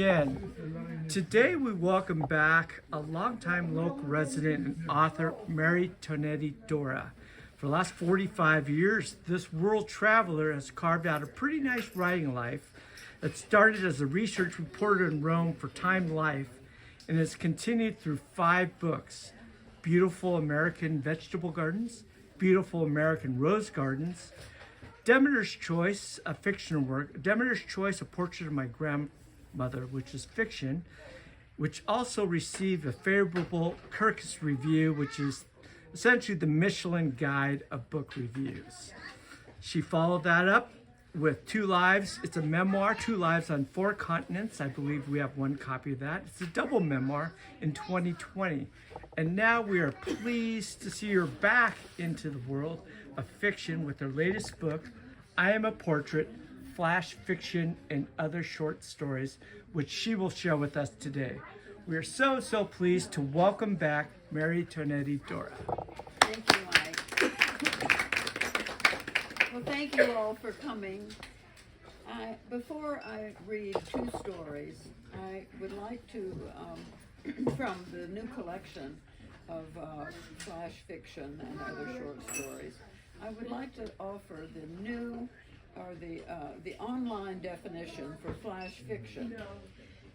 Again, today we welcome back a longtime local resident and author, Mary Tonetti Dorra. For the last 45 years, this world traveler has carved out a pretty nice writing life that started as a research reporter in Rome for Time Life and has continued through 5 books: Beautiful American Vegetable Gardens, Beautiful American Rose Gardens, Demeter's Choice, a fictional work, Demeter's Choice, a portrait of my grandmother, which is fiction, which also received a favorable Kirkus review, which is essentially the Michelin guide of book reviews. She followed that up with Two Lives. It's a memoir, Two Lives on 4 Continents. I believe we have 1 copy of that. It's a double memoir in 2020. And now we are pleased to see her back into the world of fiction with her latest book, I Am a Portrait, Flash Fiction and Other Short Stories, which she will share with us today. We are so pleased to welcome back Mary Tonetti Dorra. Thank you, Mike. Well, thank you all for coming. Before I read 2 stories, I would like to, from the new collection of flash fiction and other short stories, I would like to offer the new, or the online definition for flash fiction.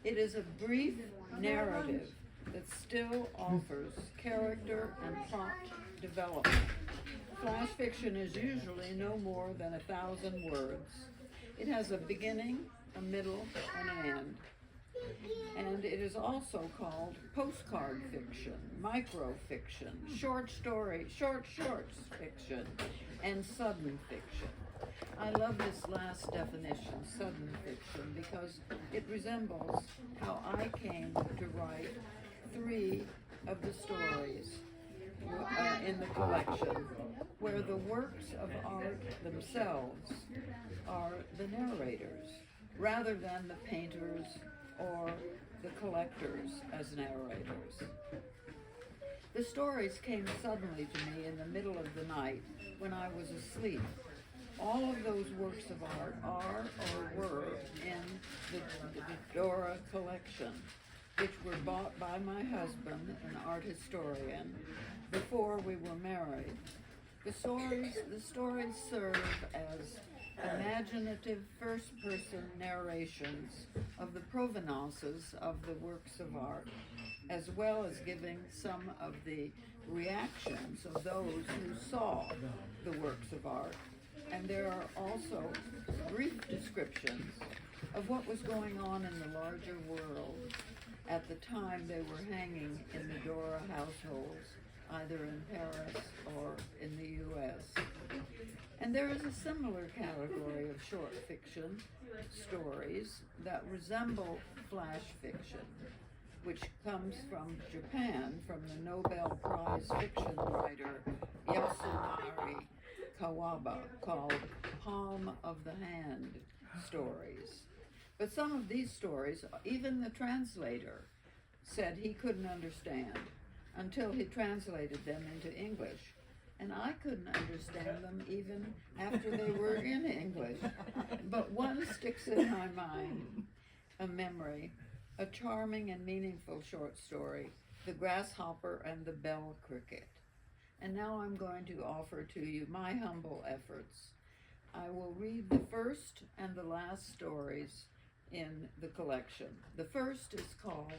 It is a brief narrative that still offers character and plot development. Flash fiction is usually no more than 1,000 words. It has a beginning, a middle, and an end. And it is also called postcard fiction, microfiction, short shorts fiction, and sudden fiction. I love this last definition, sudden fiction, because it resembles how I came to write 3 of the stories in the collection, where the works of art themselves are the narrators, rather than the painters or the collectors as narrators. The stories came suddenly to me in the middle of the night when I was asleep. All of those works of art are or were in the Dorra collection, which were bought by my husband, an art historian, before we were married. The stories serve as imaginative first-person narrations of the provenances of the works of art, as well as giving some of the reactions of those who saw the works of art. And there are also brief descriptions of what was going on in the larger world at the time they were hanging in the Dorra households, either in Paris or in the U.S. And there is a similar category of short fiction stories that resemble flash fiction, which comes from Japan, from the Nobel Prize fiction writer Yasunari Kawaba, called Palm of the Hand stories. But some of these stories, even the translator said he couldn't understand until he translated them into English. And I couldn't understand them even after they were in English. But one sticks in my mind, a memory, a charming and meaningful short story, The Grasshopper and the Bell Cricket. And now I'm going to offer to you my humble efforts. I will read the first and the last stories in the collection. The first is called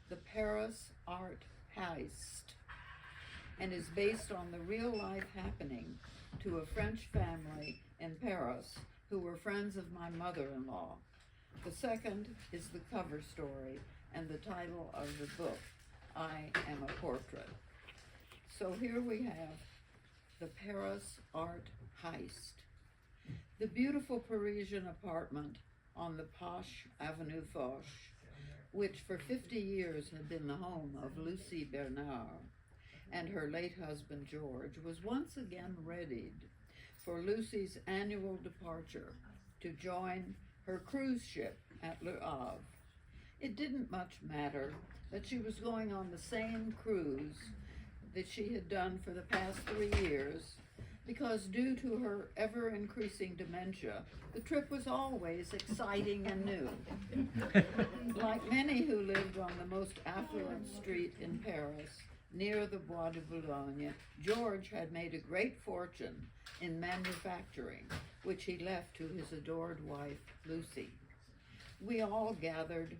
The Paris Art Heist, and is based on the real-life happening to a French family in Paris who were friends of my mother-in-law. The second is the cover story and the title of the book, I Am a Portrait. So here we have the Paris Art Heist. The beautiful Parisian apartment on the posh Avenue Foch, which for 50 years had been the home of Lucie Bernard and her late husband George, was once again readied for Lucie's annual departure to join her cruise ship at Le Havre. It didn't much matter that she was going on the same cruise that she had done for the past 3 years, because due to her ever-increasing dementia, the trip was always exciting and new. Like many who lived on the most affluent street in Paris, near the Bois de Boulogne, George had made a great fortune in manufacturing, which he left to his adored wife, Lucy. We all gathered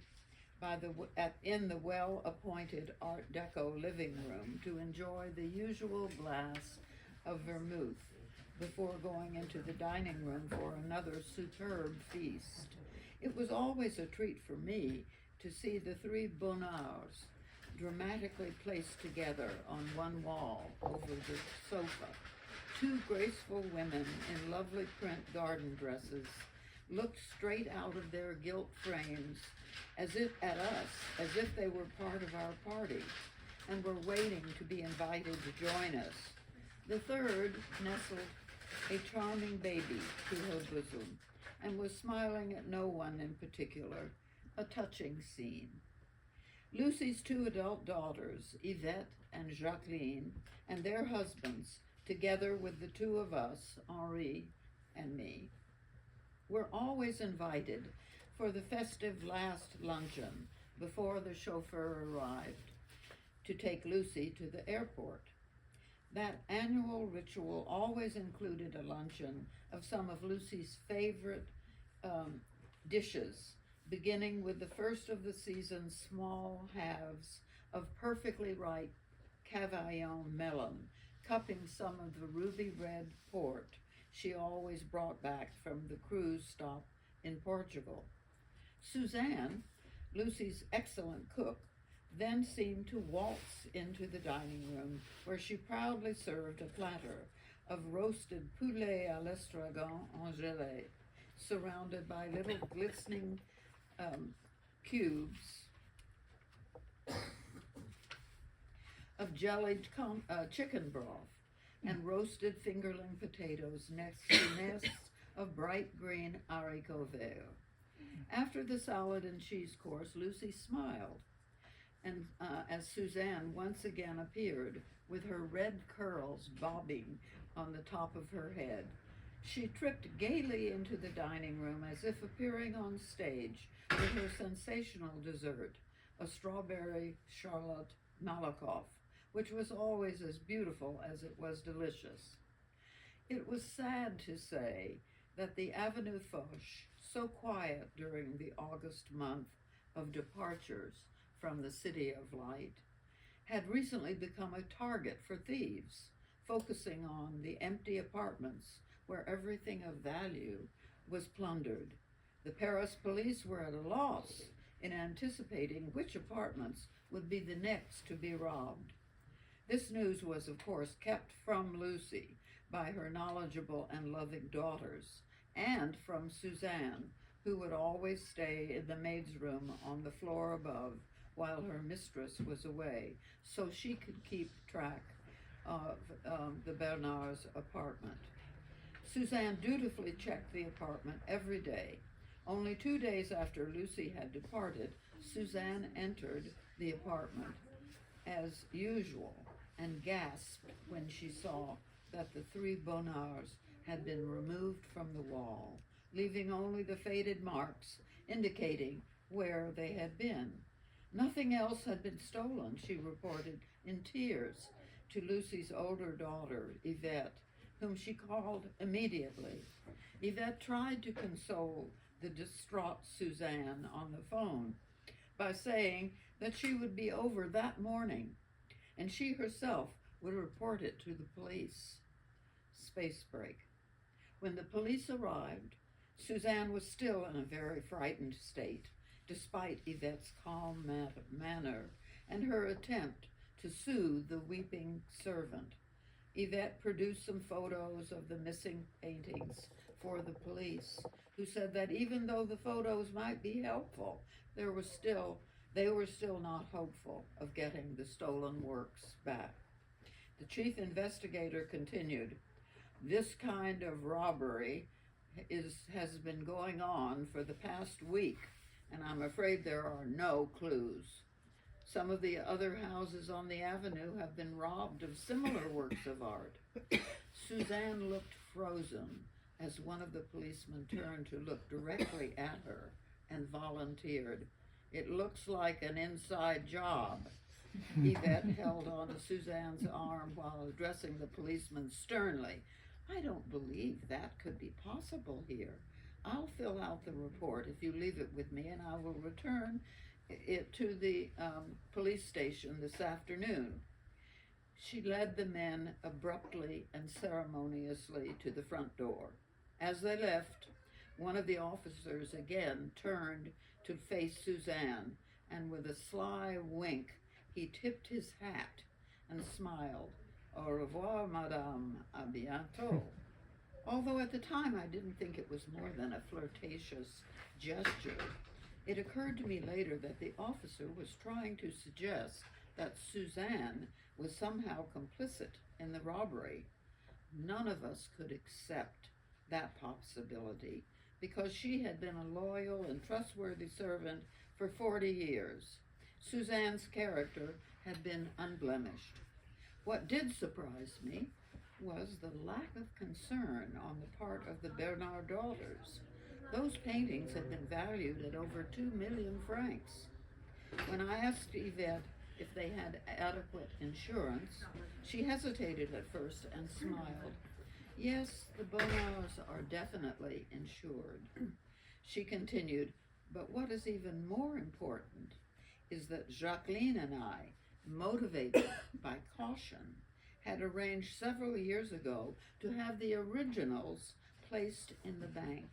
in the well-appointed Art Deco living room to enjoy the usual glass of vermouth before going into the dining room for another superb feast. It was always a treat for me to see the three Bonards dramatically placed together on one wall over the sofa. Two graceful women in lovely print garden dresses looked straight out of their gilt frames as if they were part of our party and were waiting to be invited to join us. The third nestled a charming baby to her bosom and was smiling at no one in particular, a touching scene. Lucy's two adult daughters, Yvette and Jacqueline, and their husbands, together with the two of us, Henri and me, were always invited for the festive last luncheon before the chauffeur arrived to take Lucy to the airport. That annual ritual always included a luncheon of some of Lucy's favorite dishes, beginning with the first of the season's small halves of perfectly ripe Cavaillon melon, cupping some of the ruby red port she always brought back from the cruise stop in Portugal. Suzanne, Lucy's excellent cook, then seemed to waltz into the dining room where she proudly served a platter of roasted poulet à l'estragon en gelée, surrounded by little glistening cubes of jellied chicken broth and roasted fingerling potatoes next to nests of bright green haricot vert. After the salad and cheese course, Lucy smiled, and as Suzanne once again appeared with her red curls bobbing on the top of her head, she tripped gaily into the dining room as if appearing on stage with her sensational dessert, a strawberry Charlotte Malakoff, which was always as beautiful as it was delicious. It was sad to say that the Avenue Foch, so quiet during the August month of departures from the City of Light, had recently become a target for thieves, focusing on the empty apartments where everything of value was plundered. The Paris police were at a loss in anticipating which apartments would be the next to be robbed. This news was, of course, kept from Lucy by her knowledgeable and loving daughters, and from Suzanne, who would always stay in the maid's room on the floor above while her mistress was away, so she could keep track of the Bernards' apartment. Suzanne dutifully checked the apartment every day. Only 2 days after Lucy had departed, Suzanne entered the apartment as usual and gasped when she saw that the three Bonards had been removed from the wall, leaving only the faded marks indicating where they had been. Nothing else had been stolen, she reported in tears to Lucy's older daughter, Yvette, whom she called immediately. Yvette tried to console the distraught Suzanne on the phone by saying that she would be over that morning, and she herself would report it to the police. Space break. When the police arrived, Suzanne was still in a very frightened state, despite Yvette's calm manner and her attempt to soothe the weeping servant. Yvette produced some photos of the missing paintings for the police, who said that even though the photos might be helpful, they were still not hopeful of getting the stolen works back. The chief investigator continued, "This kind of robbery has been going on for the past week, and I'm afraid there are no clues. Some of the other houses on the avenue have been robbed of similar works of art." Suzanne looked frozen as one of the policemen turned to look directly at her and volunteered. "It looks like an inside job." Yvette held on to Suzanne's arm while addressing the policeman sternly. "I don't believe that could be possible here. I'll fill out the report if you leave it with me, and I will return it to the police station this afternoon." She led the men abruptly and ceremoniously to the front door. As they left, one of the officers again turned to face Suzanne, and with a sly wink, he tipped his hat and smiled. "Au revoir, madame, à bientôt." Although at the time I didn't think it was more than a flirtatious gesture, it occurred to me later that the officer was trying to suggest that Suzanne was somehow complicit in the robbery. None of us could accept that possibility because she had been a loyal and trustworthy servant for 40 years. Suzanne's character had been unblemished. What did surprise me was the lack of concern on the part of the Bernard daughters. Those paintings had been valued at over 2 million francs. When I asked Yvette if they had adequate insurance, she hesitated at first and smiled. "Yes, the Bernards are definitely insured." She continued, "But what is even more important is that Jacqueline and I, motivated by caution, had arranged several years ago to have the originals placed in the bank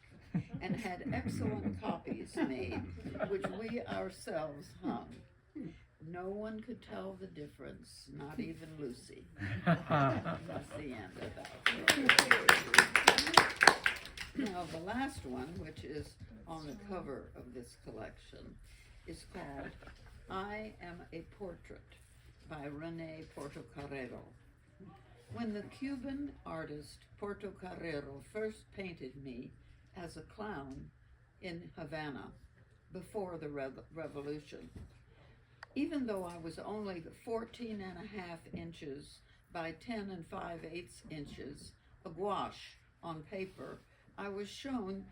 and had excellent copies made, which we ourselves hung. No one could tell the difference, not even Lucy." That's the end of that. Now, the last one, which is on the cover of this collection, is called "I Am a Portrait" by René Portocarrero. When the Cuban artist Portocarrero first painted me as a clown in Havana before the revolution, even though I was only 14.5 inches by 10 5/8 inches, a gouache on paper, I was shown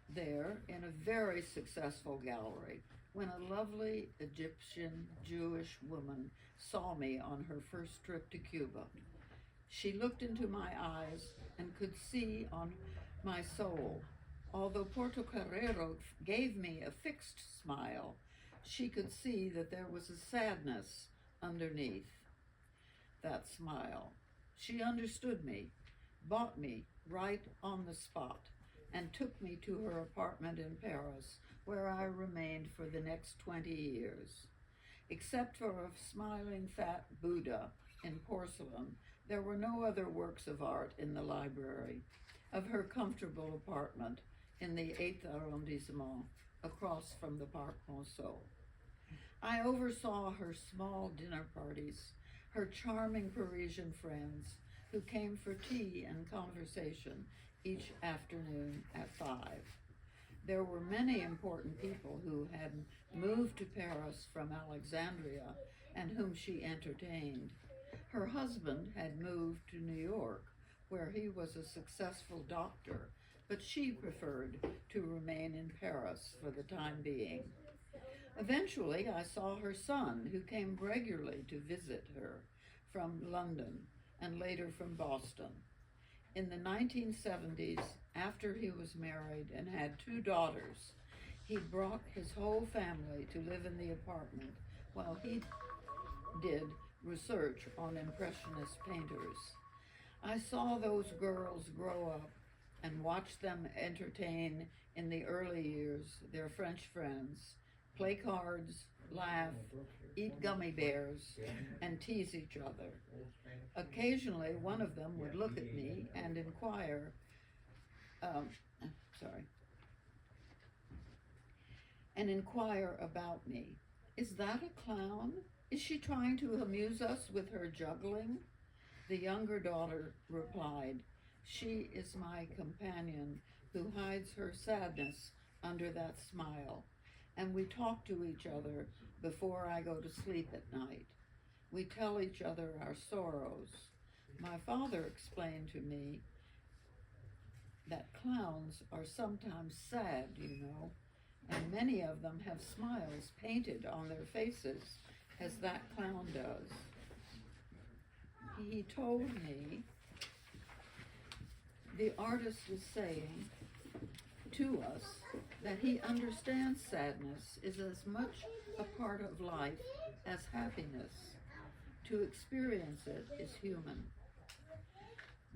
there in a very successful gallery when a lovely Egyptian Jewish woman saw me on her first trip to Cuba. She looked into my eyes and could see on my soul. Although Portocarrero gave me a fixed smile, she could see that there was a sadness underneath that smile. She understood me, bought me right on the spot, and took me to her apartment in Paris, where I remained for the next 20 years. Except for a smiling fat Buddha in porcelain, there were no other works of art in the library of her comfortable apartment in the 8th arrondissement, across from the Parc Monceau. I oversaw her small dinner parties, her charming Parisian friends who came for tea and conversation each afternoon at 5. There were many important people who had moved to Paris from Alexandria and whom she entertained. Her husband had moved to New York, where he was a successful doctor, but she preferred to remain in Paris for the time being. Eventually, I saw her son, who came regularly to visit her from London and later from Boston. In the 1970s, after he was married and had 2 daughters, he brought his whole family to live in the apartment while he did research on Impressionist painters. I saw those girls grow up and watched them entertain in the early years their French friends, play cards, laugh, eat gummy bears, and tease each other. Occasionally, one of them would look at me and inquire, about me. "Is that a clown? Is she trying to amuse us with her juggling?" The younger daughter replied, "She is my companion who hides her sadness under that smile, and we talk to each other before I go to sleep at night. We tell each other our sorrows. My father explained to me that clowns are sometimes sad, and many of them have smiles painted on their faces as that clown does. He told me the artist is saying to us that he understands sadness is as much a part of life as happiness. To experience it is human.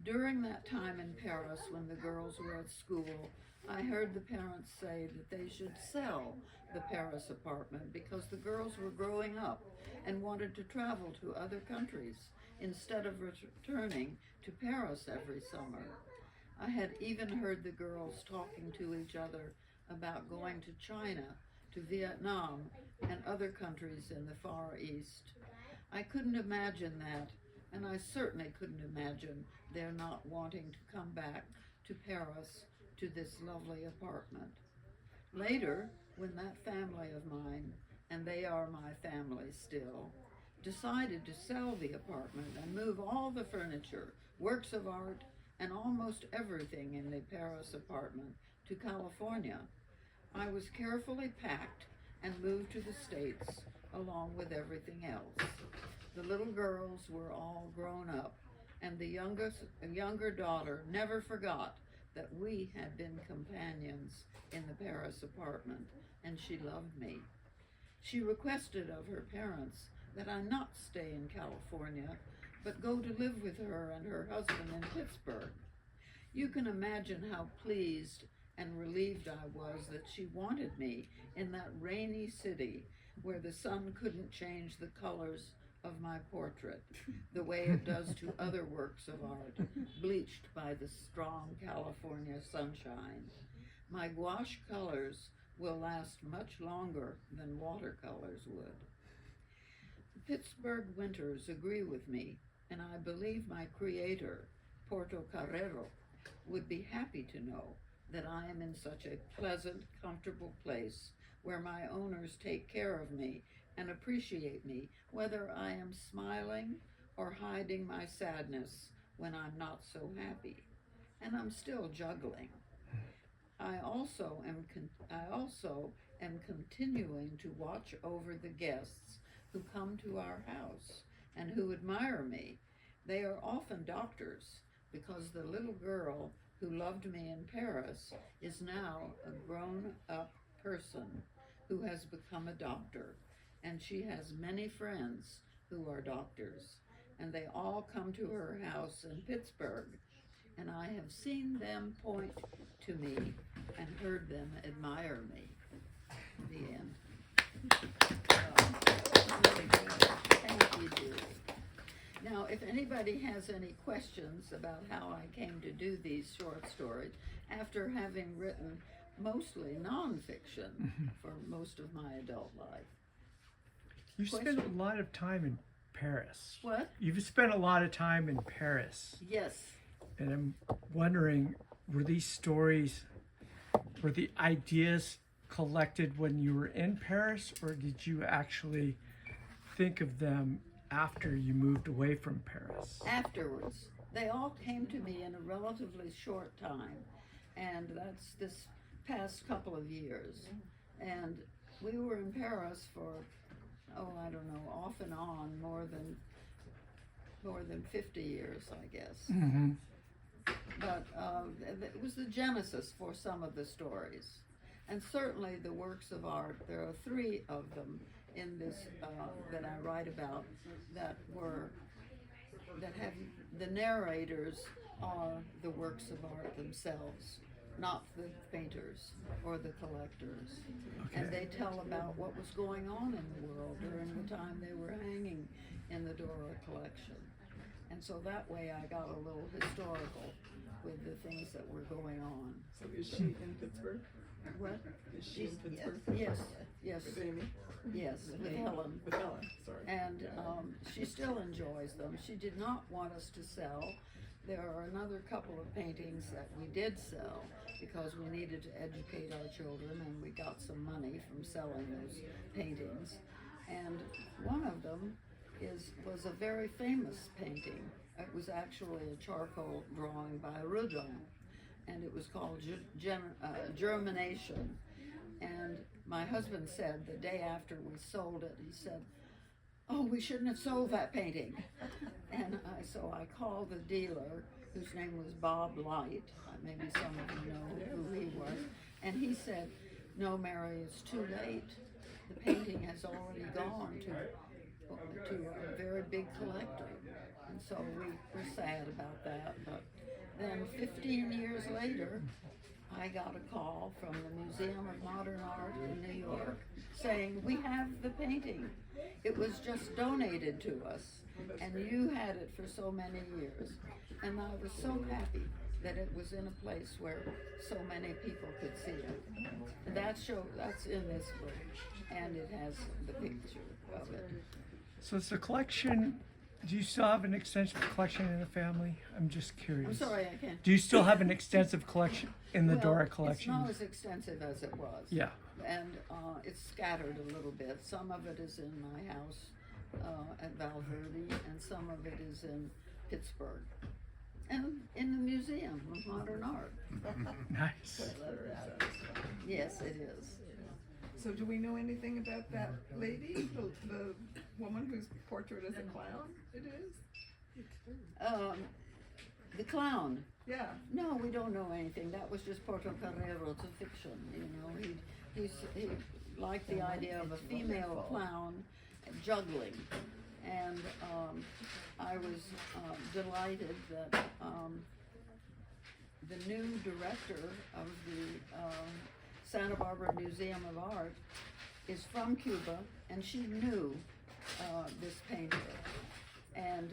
During that time in Paris, when the girls were at school, I heard the parents say that they should sell the Paris apartment because the girls were growing up and wanted to travel to other countries instead of returning to Paris every summer. I had even heard the girls talking to each other about going to China, to Vietnam, and other countries in the Far East. I couldn't imagine that, and I certainly couldn't imagine their not wanting to come back to Paris, to this lovely apartment. Later, when that family of mine, and they are my family still, decided to sell the apartment and move all the furniture, works of art, and almost everything in the Paris apartment to California, I was carefully packed and moved to the States along with everything else. The little girls were all grown up, and the younger daughter never forgot that we had been companions in the Paris apartment, and she loved me. She requested of her parents that I not stay in California, but go to live with her and her husband in Pittsburgh. You can imagine how pleased and relieved I was that she wanted me in that rainy city where the sun couldn't change the colors of my portrait the way it does to other works of art, bleached by the strong California sunshine. My gouache colors will last much longer than watercolors would. The Pittsburgh winters agree with me, and I believe my creator, Porto Carrero, would be happy to know that I am in such a pleasant, comfortable place where my owners take care of me and appreciate me, whether I am smiling or hiding my sadness when I'm not so happy. And I'm still juggling. I also am continuing to watch over the guests who come to our house and who admire me. They are often doctors, because the little girl who loved me in Paris is now a grown-up person who has become a doctor, and she has many friends who are doctors, and they all come to her house in Pittsburgh, and I have seen them point to me and heard them admire me. The end. Really good. Thank you, Julie. Now, if anybody has any questions about how I came to do these short stories, after having written mostly nonfiction for most of my adult life. You spent a lot of time in Paris. What? You've spent a lot of time in Paris. Yes. And I'm wondering, were the ideas collected when you were in Paris, or did you actually think of them after you moved away from Paris? Afterwards. They all came to me in a relatively short time, and that's this past couple of years. And we were in Paris for, I don't know, off and on more than 50 years, I guess. Mm-hmm. But it was the genesis for some of the stories. And certainly the works of art, there are 3 of them in this that I write about that have the narrators are the works of art themselves, not the painters or the collectors. Okay. And they tell about what was going on in the world during the time they were hanging in the Dorra collection. And so that way I got a little historical with the things that were going on. So is she in Pittsburgh? What? Is she in Pittsburgh? Yes, With Amy? yes, with Helen. With Helen, sorry. And she still enjoys them. She did not want us to sell. There are another couple of paintings that we did sell because we needed to educate our children, and we got some money from selling those paintings. And one of them was a very famous painting It was actually a charcoal drawing by Rudolph, and it was called Germination. And my husband said the day after we sold it, he said, "Oh, we shouldn't have sold that painting." And so I called the dealer, whose name was Bob Light. Maybe some of you know who he was. And he said, "No, Mary, it's too late. The painting has already gone to a very big collector." And so we were sad about that. But then 15 years later, I got a call from the Museum of Modern Art in New York saying, "We have the painting. It was just donated to us, and you had it for so many years." And I was so happy that it was in a place where so many people could see it. And that's in this book, and it has the picture of it. So it's a collection. Do you still have an extensive collection in the family? I'm just curious. I'm sorry, I can't. Do you still have an extensive collection in the Well, Dorra collection? It's not as extensive as it was. Yeah. And it's scattered a little bit. Some of it is in my house at Val Verde, and some of it is in Pittsburgh. And in the Museum of Modern Art. Nice. Yes, it is. So do we know anything about that lady, the woman whose portrait is a clown? It is? The clown. Yeah. No, we don't know anything. That was just Porto Carrero. It's a fiction. You know, he liked the idea of a female clown juggling, and I was delighted that the new director of the Santa Barbara Museum of Art is from Cuba, and she knew this painter, and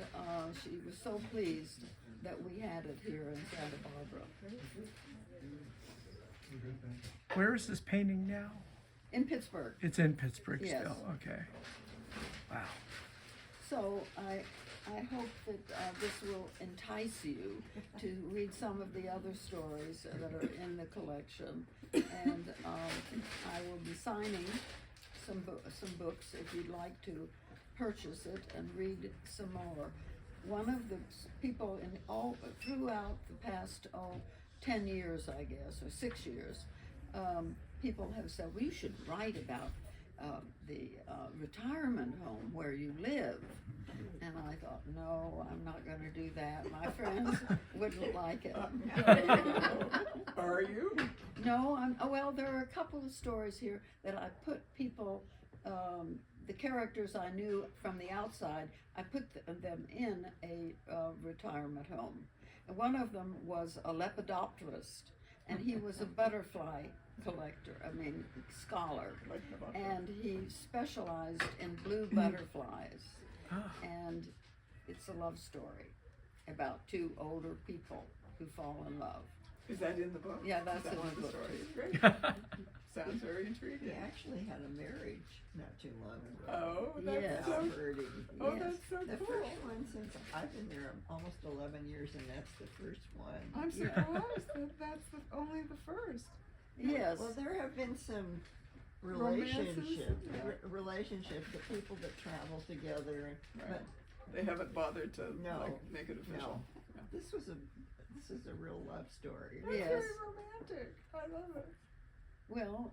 she was so pleased that we had it here in Santa Barbara. Where is this painting now? In Pittsburgh. It's in Pittsburgh Yes. still. Okay. Wow. So I hope that this will entice you to read some of the other stories that are in the collection, and I will be signing some books if you'd like to purchase it and read some more. One of the people throughout the past 10 years, I guess, or 6 years, people have said, "Well, you should write about the retirement home where you live." And I thought, no, I'm not going to do that. My friends wouldn't like it. Are you? No, well, there are a couple of stories here that I put people, the characters I knew from the outside, I put them in a retirement home. And one of them was a lepidopterist, and he was a butterfly collector, scholar, and he specialized in blue butterflies. And it's a love story about two older people who fall in love. Is that in the book? Yeah, that's Is that in one the of book. stories? Great. Sounds very He intriguing. actually had a marriage not too long ago. Oh, that's Yes. so. Birdie. Oh, Yes. that's so The cool. first one since I've been there almost 11 years, and that's the first one. I'm surprised that that's only the first. Yes. Well, there have been some Romances? relationships, the people that travel together. Right. They haven't bothered to No, make it official. But this is a real love story. That's Yes. very romantic. I love it. Well,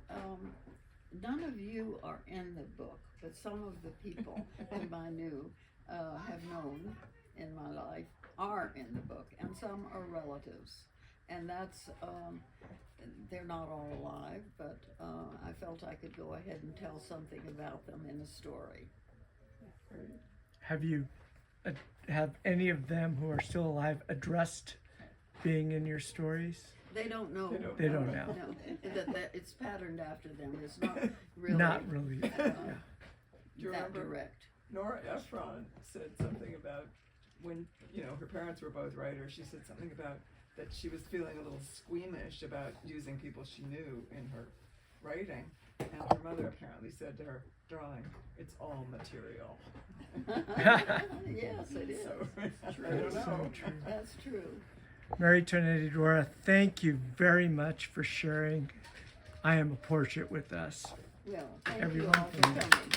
none of you are in the book, but some of the people whom I knew have known in my life are in the book, and some are relatives. And that's, they're not all alive, but I felt I could go ahead and tell something about them in a story. Have any of them who are still alive addressed being in your stories? They don't know. They don't know. No, that it's patterned after them. It's not really. Not really. uh, Yeah. Do you that remember direct. Nora Ephron said something about when, her parents were both writers, she said something about that she was feeling a little squeamish about using people she knew in her writing. And her mother apparently said to her, "Darling, it's all material." Yes, it is. So, I don't know. So true. That's true. Mary Tonetti Dorra, thank you very much for sharing I Am a Portrait with us. Well, thank Everyone you all for can- coming.